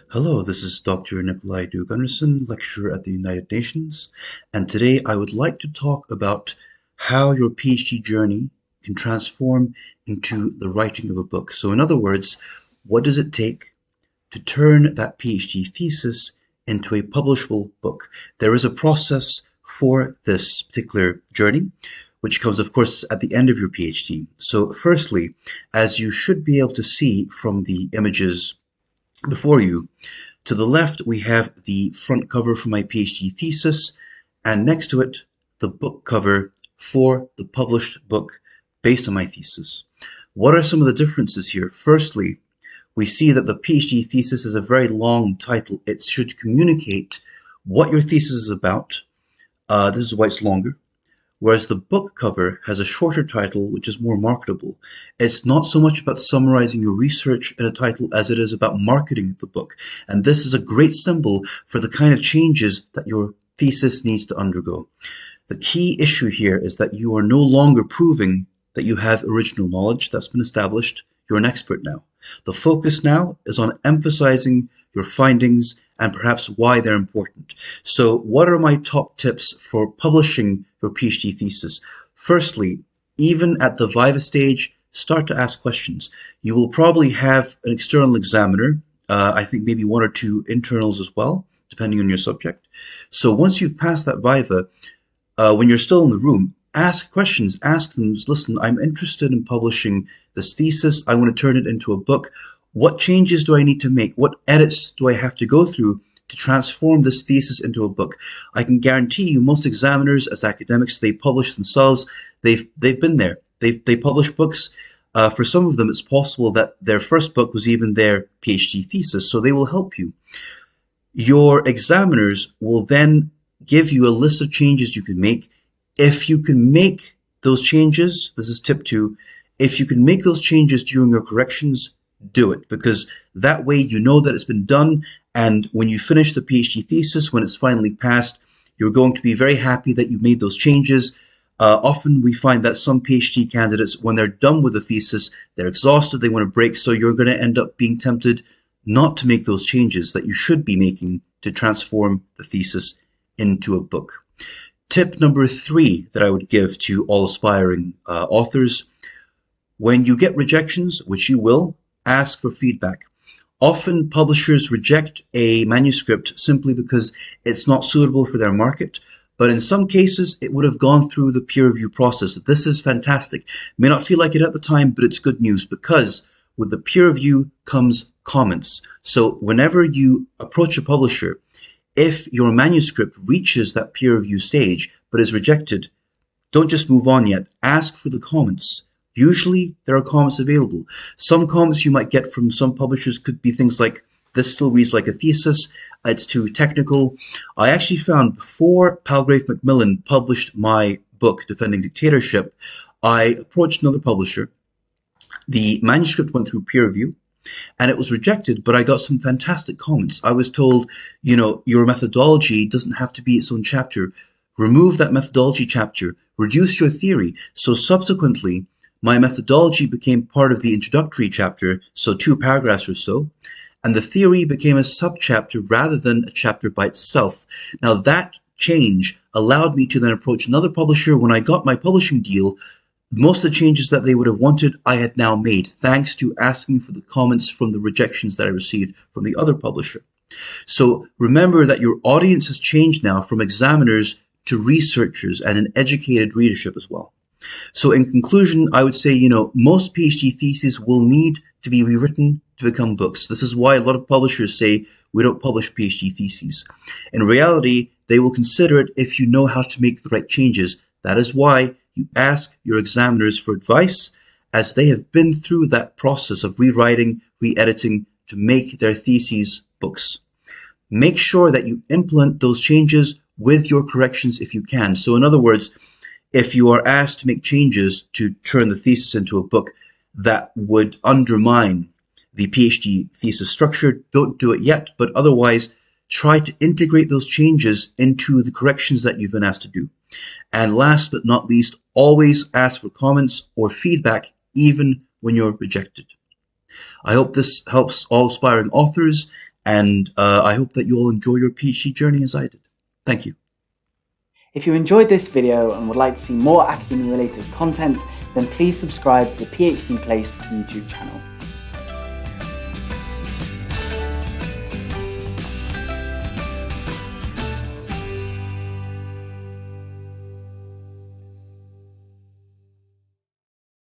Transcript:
Hello, this is Dr. Nikolai Dugunderson, lecturer at the United Nations, and today I would like to talk about how your PhD journey can transform into the writing of a book. So in other words, what does it take to turn that PhD thesis into a publishable book? There is a process for this particular journey, which comes, of course, at the end of your PhD. So firstly, as you should be able to see from the images before you, to the left, we have the front cover for my PhD thesis, and next to it, the book cover for the published book based on my thesis. What are some of the differences here? Firstly, we see that the PhD thesis is a very long title. It should communicate what your thesis is about. This is why it's longer. Whereas the book cover has a shorter title, which is more marketable. It's not so much about summarizing your research in a title as it is about marketing the book. And this is a great symbol for the kind of changes that your thesis needs to undergo. The key issue here is that you are no longer proving that you have original knowledge that's been established. You're an expert now. The focus now is on emphasizing your findings and perhaps why they're important. So what are my top tips for publishing your PhD thesis? Firstly, even at the Viva stage, start to ask questions. You will probably have an external examiner, I think maybe one or two internals as well, depending on your subject. So once you've passed that Viva, when you're still in the room, ask questions, ask them, listen, I'm interested in publishing this thesis. I want to turn it into a book. What changes do I need to make? What edits do I have to go through to transform this thesis into a book? I can guarantee you most examiners as academics, they publish themselves. They've been there. They publish books. For some of them, it's possible that their first book was even their PhD thesis, so they will help you. Your examiners will then give you a list of changes you can make. If you can make those changes, this is tip 2, if you can make those changes during your corrections, do it, because that way you know that it's been done, and when you finish the PhD thesis, when it's finally passed, you're going to be very happy that you made those changes. Often we find that some PhD candidates, when they're done with the thesis, they're exhausted, they want to break, so you're going to end up being tempted not to make those changes that you should be making to transform the thesis into a book. Tip number 3 that I would give to all aspiring authors: when you get rejections, which you will, ask for feedback. Often publishers reject a manuscript simply because it's not suitable for their market, but in some cases it would have gone through the peer review process. This is fantastic. May not feel like it at the time, but it's good news, because with the peer review comes comments. So whenever you approach a publisher, if your manuscript reaches that peer review stage but is rejected, don't just move on yet. Ask for the comments. Usually there are comments available. Some comments you might get from some publishers could be things like, this still reads like a thesis, it's too technical. I actually found before Palgrave Macmillan published my book, Defending Dictatorship, I approached another publisher. The manuscript went through peer review, and it was rejected, but I got some fantastic comments. I was told, your methodology doesn't have to be its own chapter. Remove that methodology chapter, reduce your theory. So subsequently, my methodology became part of the introductory chapter, so 2 paragraphs or so, and the theory became a subchapter rather than a chapter by itself. Now that change allowed me to then approach another publisher. When I got my publishing deal, most of the changes that they would have wanted, I had now made, thanks to asking for the comments from the rejections that I received from the other publisher. So remember that your audience has changed now from examiners to researchers and an educated readership as well. So in conclusion, I would say, most PhD theses will need to be rewritten to become books. This is why a lot of publishers say we don't publish PhD theses. In reality, they will consider it if you know how to make the right changes. That is why you ask your examiners for advice, as they have been through that process of rewriting, re-editing to make their theses books. Make sure that you implement those changes with your corrections if you can. So in other words, if you are asked to make changes to turn the thesis into a book that would undermine the PhD thesis structure, don't do it yet, but otherwise try to integrate those changes into the corrections that you've been asked to do. And last but not least, always ask for comments or feedback even when you're rejected. I hope this helps all aspiring authors, and I hope that you all enjoy your PhD journey as I did. Thank you. If you enjoyed this video and would like to see more academia related content, then please subscribe to the PhD Place YouTube channel.